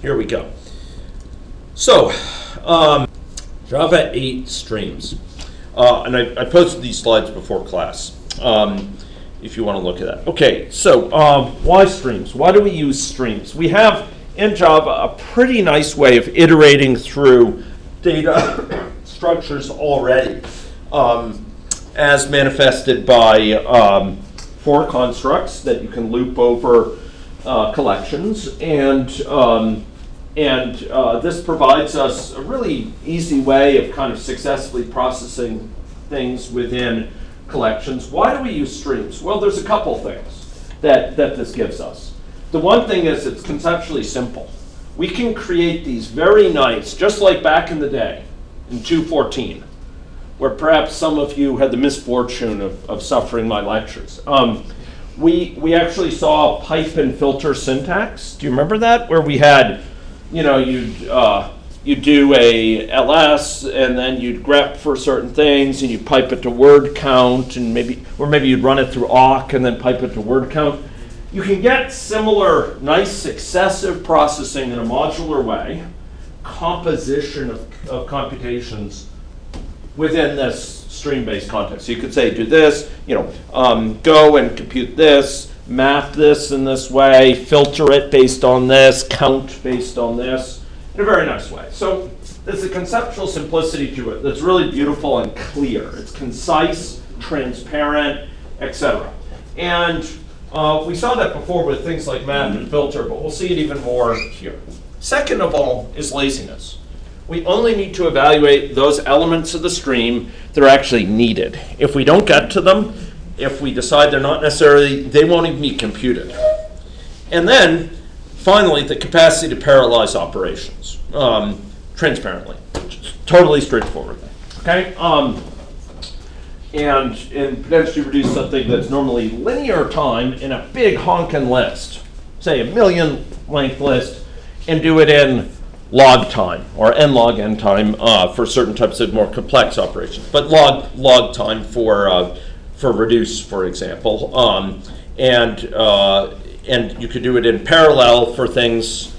Here we go. So, Java 8 streams. And I posted these slides before class, if you want to look at that. Okay, so why streams? Why do we use streams? We have in Java a pretty nice way of iterating through data structures already, as manifested by for constructs that you can loop over collections, and this provides us a really easy way of kind of successfully processing things within collections. Why do we use streams? Well, there's a couple things that this gives us. The one thing is it's conceptually simple. We can create these very nice, just like back in the day in 2.14, where perhaps some of you had the misfortune of suffering my lectures. We actually saw pipe and filter syntax. Do you remember that? Where we had, you know, you'd do a ls and then you'd grep for certain things and you'd pipe it to word count, and maybe you'd run it through awk and then pipe it to word count. You can get similar nice successive processing in a modular way, composition of computations within this stream-based context. So you could say, do this, go and compute this, map this in this way, filter it based on this, count based on this, in a very nice way. So there's a conceptual simplicity to it that's really beautiful and clear. It's concise, transparent, etc. And we saw that before with things like map and filter, but we'll see it even more here. Second of all is laziness. We only need to evaluate those elements of the stream that are actually needed. If we don't get to them, if we decide they're not necessarily, they won't even be computed. And then, finally, the capacity to parallelize operations transparently, totally straightforward. Okay? And potentially reduce something that's normally linear time in a big honkin' list, say 1,000,000 length list, and do it in log time or n log n time for certain types of more complex operations, but log time for reduce, for example, and you could do it in parallel for things.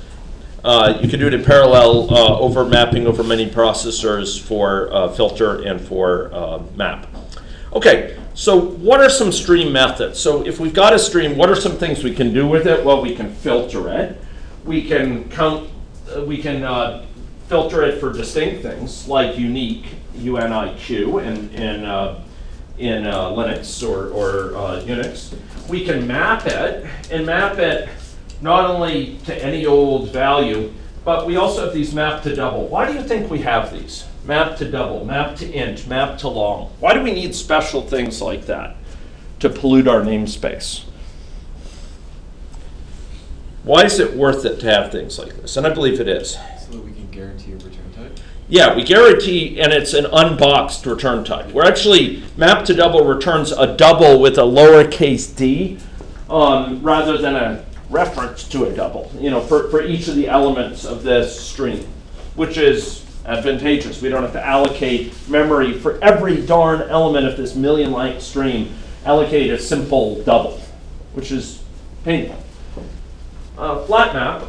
You could do it in parallel over mapping over many processors for filter and for map. Okay, so what are some stream methods? So if we've got a stream, what are some things we can do with it? Well, we can filter it. We can count. We can filter it for distinct things like unique, UNIQ, in Linux or Unix. We can map it, and map it not only to any old value, but we also have these map to double. Why do you think we have these? Map to double, map to int, map to long. Why do we need special things like that to pollute our namespace? Why is it worth it to have things like this? And I believe it is. So that we can guarantee a return type? Yeah, we guarantee, and it's an unboxed return type. We're actually, map to double returns a double with a lowercase d rather than a reference to a double, for each of the elements of this stream, which is advantageous. We don't have to allocate memory for every darn element of this 1,000,000 length stream, allocate a simple double, which is painful. Flat map,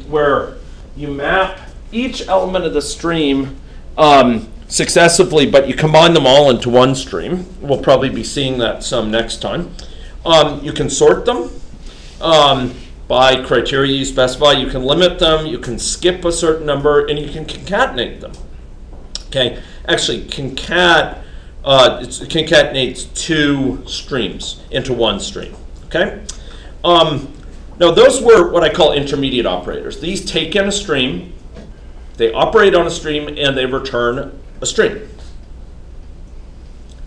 where you map each element of the stream successively, but you combine them all into one stream. We'll probably be seeing that some next time. You can sort them by criteria you specify. You can limit them, you can skip a certain number, and you can concatenate them. Okay, actually, it concatenates two streams into one stream. Okay. Now, those were what I call intermediate operators. These take in a stream, they operate on a stream, and they return a stream.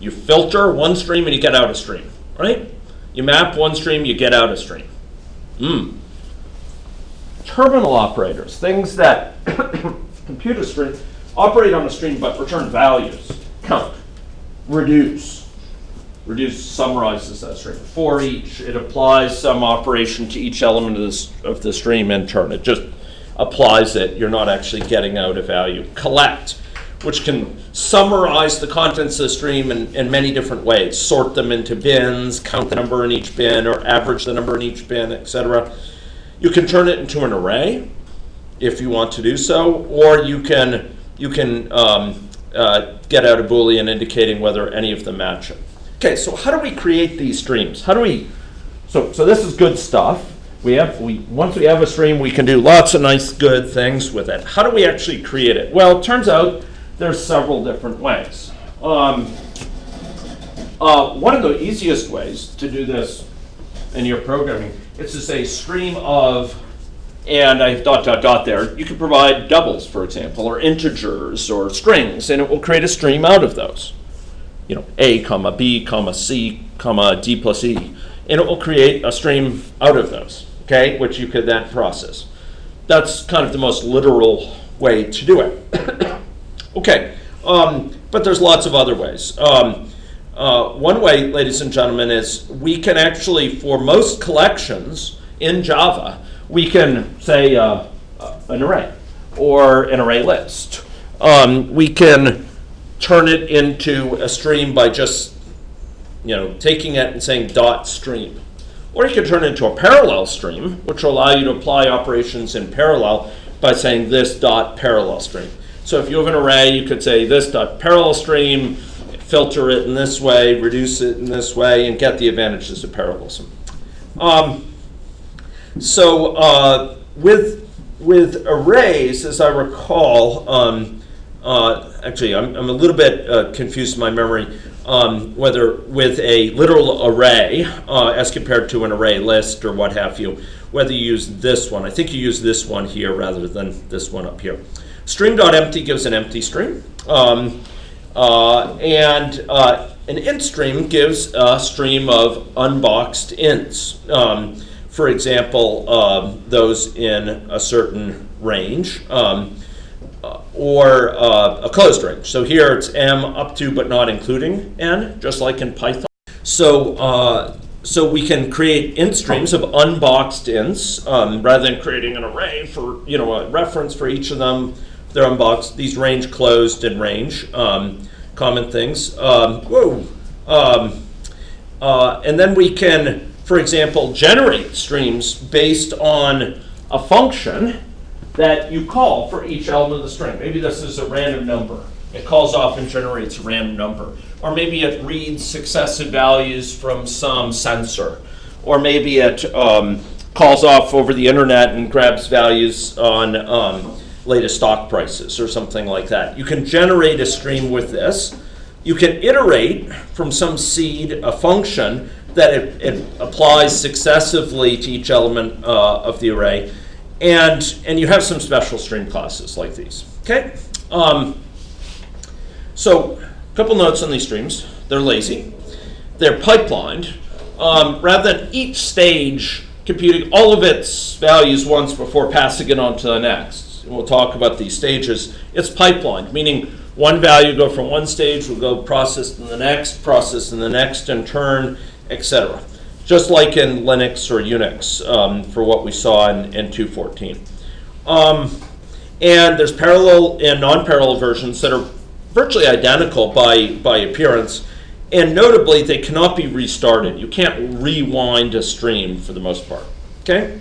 You filter one stream and you get out a stream, right? You map one stream, you get out a stream. Terminal operators, things that compute a stream, operate on a stream but return values. Count, reduce. Reduce summarizes that stream. For each, it applies some operation to each element of the stream in turn. It just applies it. You're not actually getting out a value. Collect, which can summarize the contents of the stream in many different ways. Sort them into bins, count the number in each bin, or average the number in each bin, etc. You can turn it into an array. if you want to do so, or you can get out a Boolean indicating whether any of them match it. Okay, so how do we create these streams? How do we? So this is good stuff. Once we have a stream, we can do lots of nice, good things with it. How do we actually create it? Well, it turns out there's several different ways. One of the easiest ways to do this in your programming is to say stream of, and I have ... there. You can provide doubles, for example, or integers or strings, and it will create a stream out of those. You know, A, comma, B, comma, C, comma, D plus E. And it will create a stream out of those, okay, which you could then process. That's kind of the most literal way to do it. Okay, but there's lots of other ways. One way, ladies and gentlemen, is we can actually, for most collections in Java, we can say an array or an array list. We can turn it into a stream by just taking it and saying dot stream. Or you can turn it into a parallel stream, which will allow you to apply operations in parallel by saying this dot parallel stream. So if you have an array, you could say this dot parallel stream, filter it in this way, reduce it in this way, and get the advantages of parallelism. With arrays, as I recall, actually I'm a little bit confused in my memory, whether with a literal array as compared to an array list or what have you, whether you use this one. I think you use this one here rather than this one up here. Stream.empty gives an empty stream. And an int stream gives a stream of unboxed ints. For example, those in a certain range. Or a closed range. So here it's m up to but not including n, just like in Python. So we can create int streams of unboxed ints rather than creating an array for a reference for each of them. They're unboxed. These range closed and range common things. And then we can, for example, generate streams based on a function that you call for each element of the string. Maybe this is a random number. It calls off and generates a random number. Or maybe it reads successive values from some sensor. Or maybe it calls off over the internet and grabs values on latest stock prices or something like that. You can generate a stream with this. You can iterate from some seed a function that it applies successively to each element of the array. And you have some special stream classes like these. Okay. So a couple notes on these streams. They're lazy. They're pipelined. Rather than each stage computing all of its values once before passing it on to the next. And we'll talk about these stages. It's pipelined, meaning one value go from one stage, will go processed in the next, in turn, etc. Just like in Linux or Unix for what we saw in 2.14. And there's parallel and non-parallel versions that are virtually identical by appearance. And notably, they cannot be restarted. You can't rewind a stream for the most part. Okay?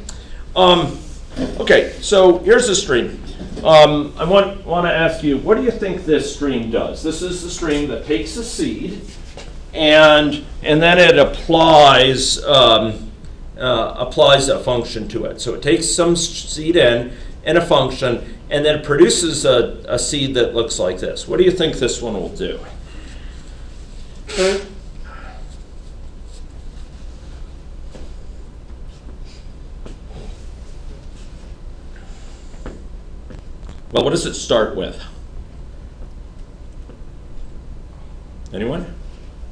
Okay, so here's the stream. I want to ask you, what do you think this stream does? This is the stream that takes a seed and then it applies a function to it. So it takes some seed in and a function, and then it produces a seed that looks like this. What do you think this one will do? Well, what does it start with? Anyone?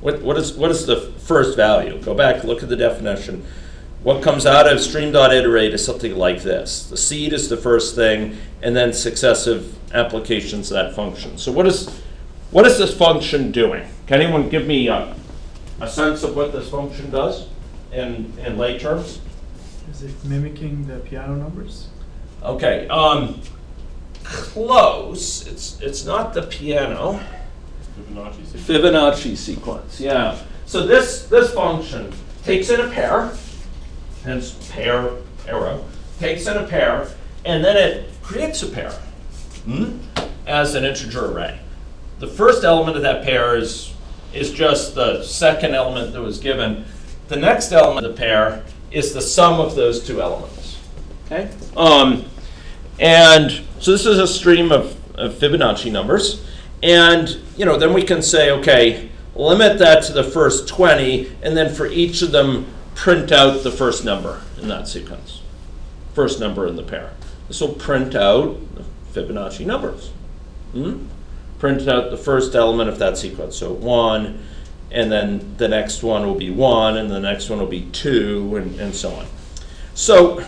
What is the first value? Go back, look at the definition. What comes out of stream.iterate is something like this. The seed is the first thing, and then successive applications of that function. So what is this function doing? Can anyone give me a sense of what this function does in lay terms? Is it mimicking the piano numbers? Okay, close. It's not the piano. Fibonacci sequence, yeah. So this function takes in a pair, hence pair arrow, takes in a pair, and then creates a pair as an integer array. The first element of that pair is just the second element that was given. The next element of the pair is the sum of those two elements. Okay? And so this is a stream of Fibonacci numbers. And then we can say, okay, limit that to the first 20, and then for each of them, print out the first number in that sequence. First number in the pair. This will print out the Fibonacci numbers. Print out the first element of that sequence. So 1, and then the next one will be 1, and the next one will be 2, and so on. So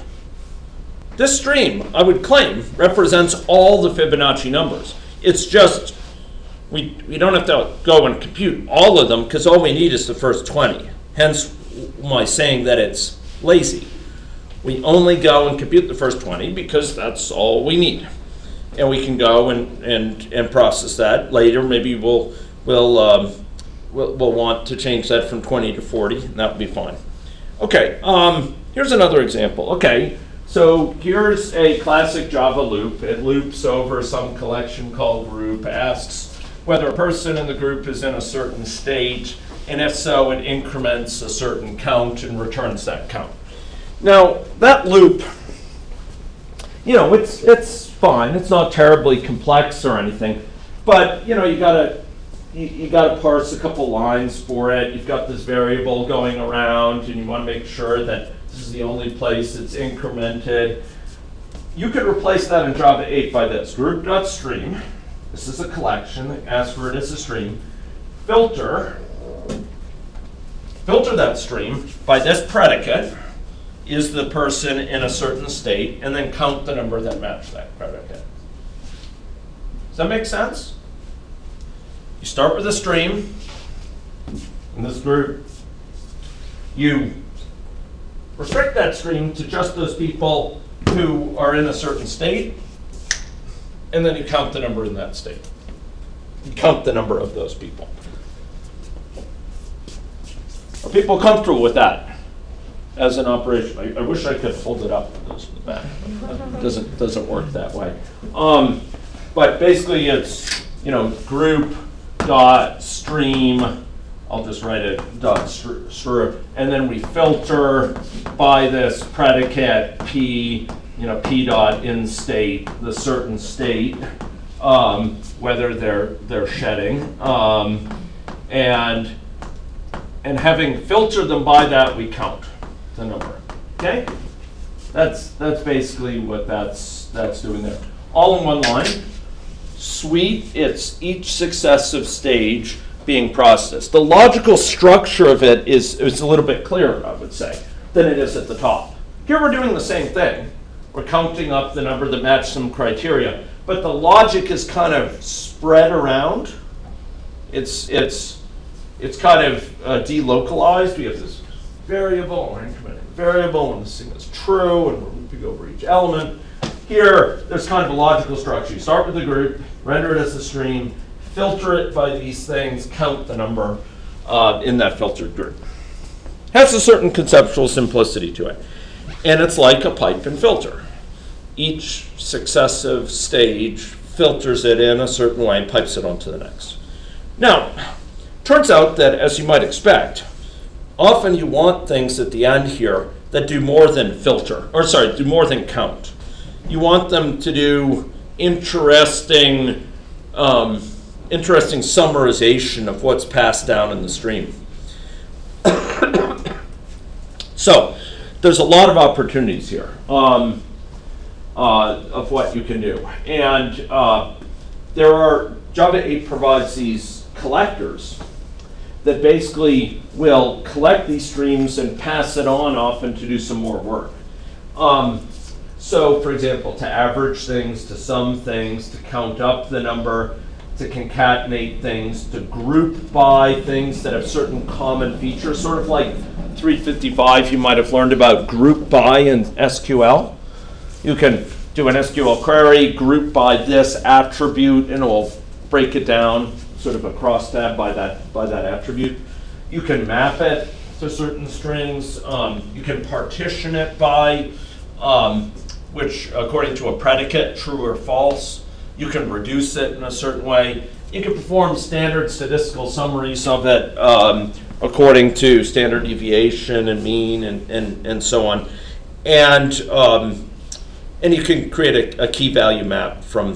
this stream, I would claim, represents all the Fibonacci numbers. It's just we don't have to go and compute all of them because all we need is the first 20. Hence my saying that it's lazy. We only go and compute the first 20 because that's all we need. And we can go and process that later. Maybe we'll want to change that from 20 to 40, and that would be fine. Okay, here's another example. Okay, so here's a classic Java loop. It loops over some collection called group, asks whether a person in the group is in a certain state, and if so, it increments a certain count and returns that count. Now, that loop, it's fine. It's not terribly complex or anything, but you gotta parse a couple lines for it. You've got this variable going around, and you want to make sure that this is the only place it's incremented. You could replace that in Java 8 by this: group.stream. This is a collection. It asks for it as a stream. Filter that stream by this predicate. Is the person in a certain state, and then count the number that match that predicate. Does that make sense? You start with a stream in this group. You restrict that stream to just those people who are in a certain state, and then you count the number in that state. You count the number of those people. Are people comfortable with that as an operation? I wish I could hold it up to the back. It doesn't work that way. But basically it's group dot stream. I'll just write it dot str, and then we filter by this predicate p, p dot in state, the certain state, whether they're shedding, and having filtered them by that, we count the number. Okay, that's basically what that's doing there. All in one line. Sweet. It's each successive stage being processed. The logical structure of it is a little bit clearer, I would say, than it is at the top. Here we're doing the same thing. We're counting up the number that match some criteria, but the logic is kind of spread around. It's kind of delocalized. We have this variable, we're incrementing variable, and this thing is true, and we're looping over each element. Here, there's kind of a logical structure. You start with the group, render it as a stream, filter it by these things, count the number in that filtered group. Has a certain conceptual simplicity to it. And it's like a pipe and filter. Each successive stage filters it in a certain way and pipes it onto the next. Now, turns out that, as you might expect, often you want things at the end here that do more than filter, do more than count. You want them to do interesting summarization of what's passed down in the stream. So there's a lot of opportunities here of what you can do. And Java 8 provides these collectors that basically will collect these streams and pass it on often to do some more work. So, for example, to average things, to sum things, to count up the number, to concatenate things, to group by things that have certain common features, sort of like 355, you might have learned about group by in SQL. You can do an SQL query, group by this attribute, and it will break it down sort of a cross tab by that attribute. You can map it to certain strings. You can partition it by which according to a predicate, true or false, you can reduce it in a certain way. You can perform standard statistical summaries of it according to standard deviation and mean and so on. And you can create a key value map from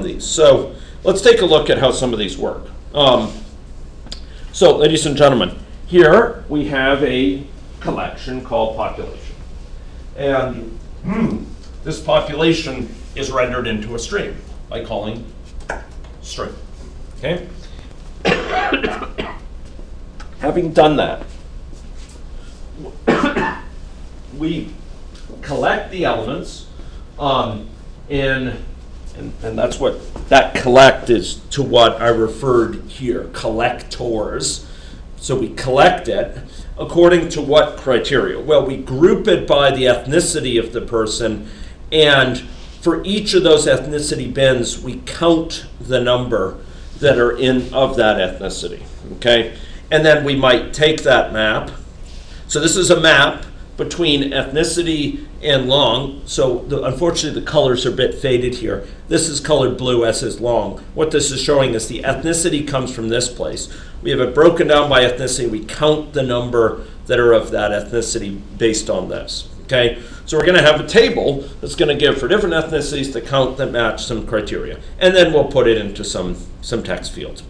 these. So let's take a look at how some of these work. So ladies and gentlemen, here we have a collection called population. And this population is rendered into a stream by calling string. Okay? Having done that, we collect the elements and that's what that collect is to what I referred here, collectors. So we collect it according to what criteria? Well, we group it by the ethnicity of the person, and for each of those ethnicity bins, we count the number that are in of that ethnicity, okay? And then we might take that map. So this is a map between ethnicity and long. So unfortunately, the colors are a bit faded here. This is colored blue, as is long. What this is showing is the ethnicity comes from this place. We have it broken down by ethnicity. We count the number that are of that ethnicity based on this, okay? So we're going to have a table that's going to give for different ethnicities the count that match some criteria. And then we'll put it into some text fields.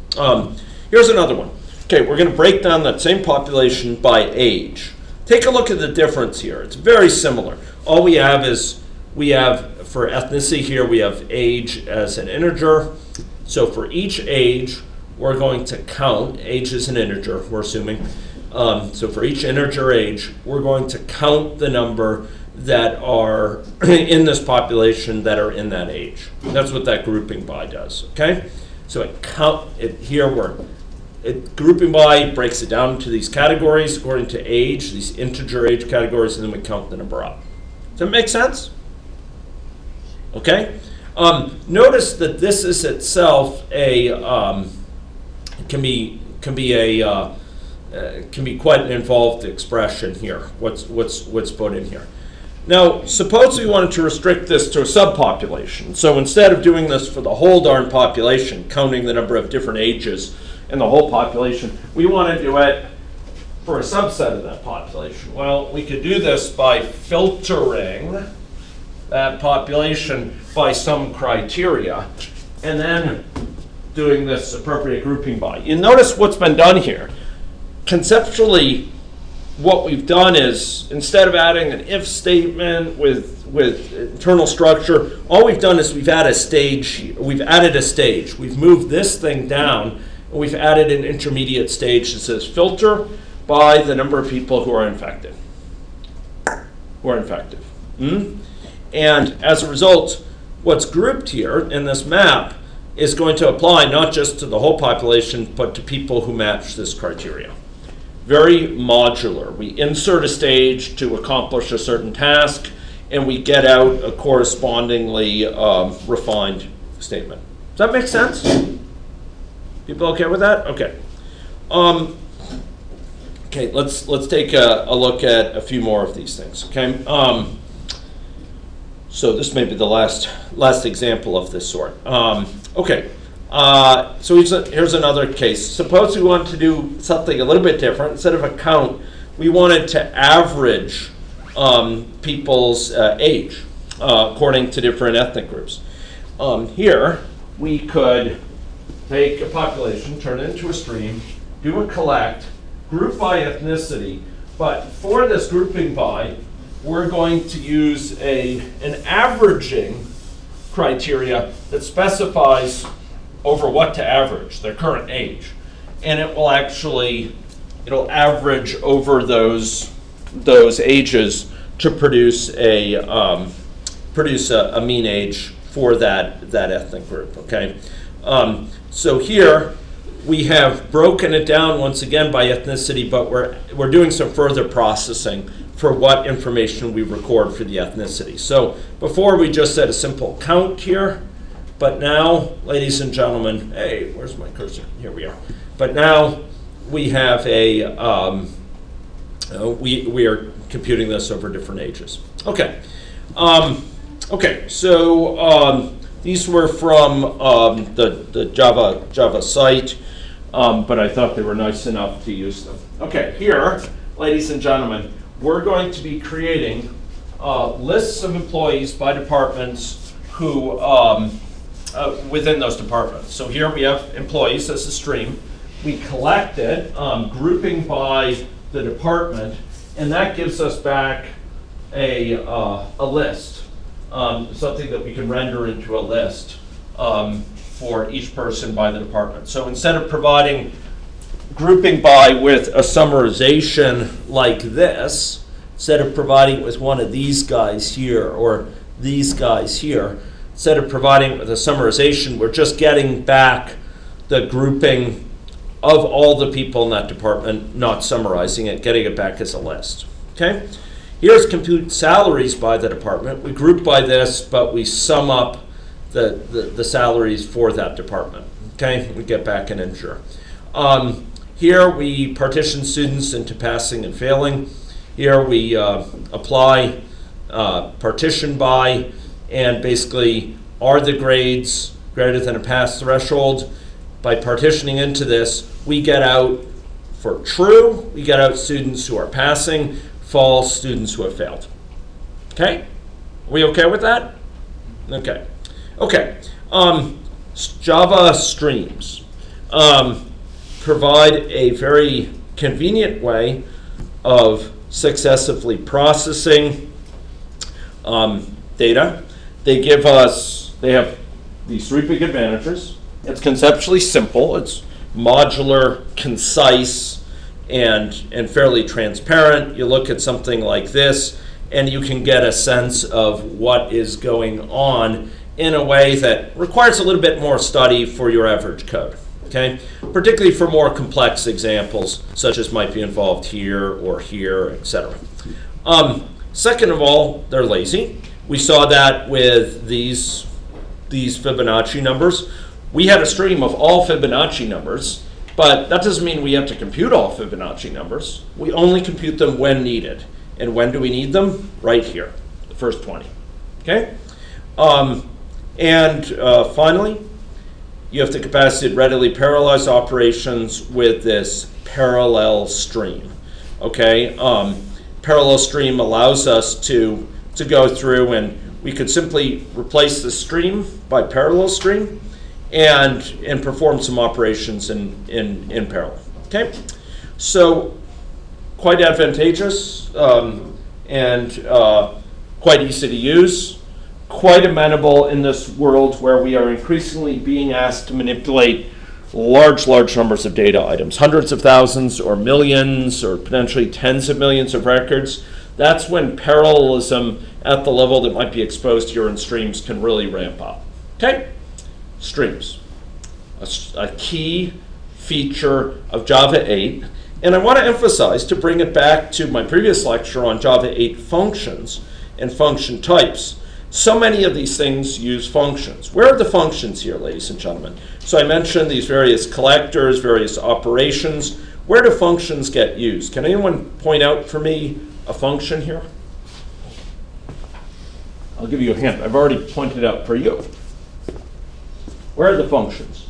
Here's another one. Okay, we're going to break down that same population by age. Take a look at the difference here. It's very similar. All we have is, for ethnicity here, we have age as an integer. So for each age, we're going to count, age is an integer, we're assuming. So for each integer age, we're going to count the number that are in this population that are in that age. That's what that grouping by does, okay? So grouping by breaks it down into these categories according to age, these integer age categories, and then we count the number up. Does that make sense? Okay. Notice that this is itself can be quite an involved expression here. What's put in here? Now, suppose we wanted to restrict this to a subpopulation. So instead of doing this for the whole darn population, counting the number of different ages in the whole population, we want to do it for a subset of that population. Well, we could do this by filtering that population by some criteria and then doing this appropriate grouping by. You notice what's been done here. Conceptually, what we've done is, instead of adding an if statement with internal structure, all we've done is we've added a stage. We've moved this thing down, and we've added an intermediate stage that says filter by the number of people who are infected. And as a result, what's grouped here in this map is going to apply not just to the whole population, but to people who match this criteria. Very modular. We insert a stage to accomplish a certain task, and we get out a correspondingly refined statement. Does that make sense? People okay with that? Okay. Okay, let's take a look at a few more of these things. Okay. So this may be the last example of this sort. Okay. So here's another case. Suppose we want to do something a little bit different. Instead of a count, we wanted to average people's age according to different ethnic groups. Here, we could take a population, turn it into a stream, do a collect, group by ethnicity, but for this grouping by, we're going to use an averaging criteria that specifies over what to average, their current age. And it'll average over those ages to produce a mean age for that ethnic group, okay? So here we have broken it down once again by ethnicity, but we're doing some further processing for what information we record for the ethnicity. So before we just said a simple count here, but now, ladies and gentlemen, hey, where's my cursor? Here we are. But now we have we are computing this over different ages. Okay. Okay, so these were from the Java site, but I thought they were nice enough to use them. Okay, here, ladies and gentlemen, we're going to be creating lists of employees by departments who within those departments. So here we have employees as a stream. We collect it, grouping by the department, and that gives us back a list, something that we can render into a list for each person by the department. So instead of providing grouping by with a summarization like this, instead of providing it with one of these guys here or these guys here, instead of providing it with a summarization, we're just getting back the grouping of all the people in that department, not summarizing it, getting it back as a list. Okay? Here's compute salaries by the department. We group by this, but we sum up the salaries for that department. Okay? We get back an integer. Here we partition students into passing and failing. Here we apply partition by, and basically are the grades greater than a pass threshold. By partitioning into this, we get out, for true, we get out students who are passing, false, students who have failed. Okay? Are we okay with that? Okay. Okay. Java streams provide a very convenient way of successively processing data. They have these three big advantages. It's conceptually simple. It's modular, concise, and fairly transparent. You look at something like this, and you can get a sense of what is going on in a way that requires a little bit more study for your average code. Okay? Particularly for more complex examples, such as might be involved here or here, etc. Second of all, they're lazy. We saw that with these Fibonacci numbers. We had a stream of all Fibonacci numbers, but that doesn't mean we have to compute all Fibonacci numbers. We only compute them when needed. And when do we need them? Right here, the first 20. Okay? Finally, you have the capacity to readily parallelize operations with this parallel stream. Okay? Parallel stream allows us to go through, and we could simply replace the stream by parallel stream and perform some operations in parallel. Okay? So quite advantageous and quite easy to use. Quite amenable in this world where we are increasingly being asked to manipulate large numbers of data items, hundreds of thousands or millions or potentially tens of millions of records. That's when parallelism at the level that might be exposed here in streams can really ramp up. Okay? Streams, a key feature of Java 8. And I want to emphasize, to bring it back to my previous lecture on Java 8 functions and function types, so many of these things use functions. Where are the functions here, ladies and gentlemen? So I mentioned these various collectors, various operations. Where do functions get used? Can anyone point out for me a function here? I'll give you a hint. I've already pointed out for you. Where are the functions?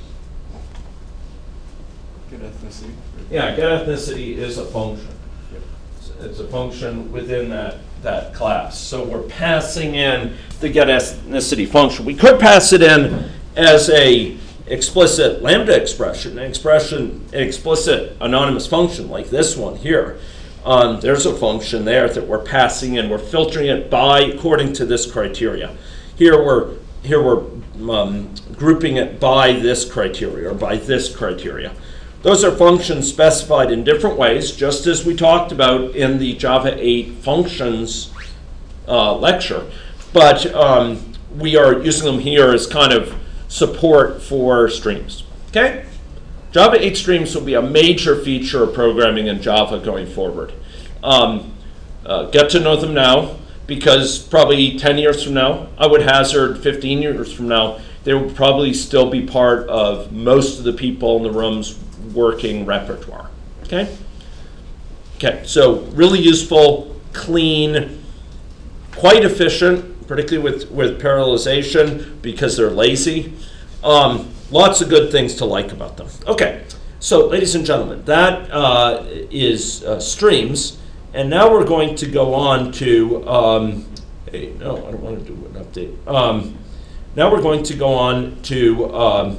Get ethnicity. Yeah, get ethnicity is a function. It's a function within that class. So we're passing in the get ethnicity function. We could pass it in as a explicit lambda expression, an explicit anonymous function like this one here. There's a function there that we're passing in. We're filtering it by according to this criteria. Here we're grouping it by this criteria or by this criteria. Those are functions specified in different ways, just as we talked about in the Java 8 functions lecture. But we are using them here as kind of support for streams. Okay? Java 8 streams will be a major feature of programming in Java going forward. Get to know them now, because probably 10 years from now, I would hazard 15 years from now, they will probably still be part of most of the people in the room's working repertoire. Okay? Okay, so really useful, clean, quite efficient, particularly with parallelization, because they're lazy. Lots of good things to like about them. Okay, so ladies and gentlemen, that is streams. And now we're going to go on to, hey, no, I don't want to do an update. Now we're going to go on to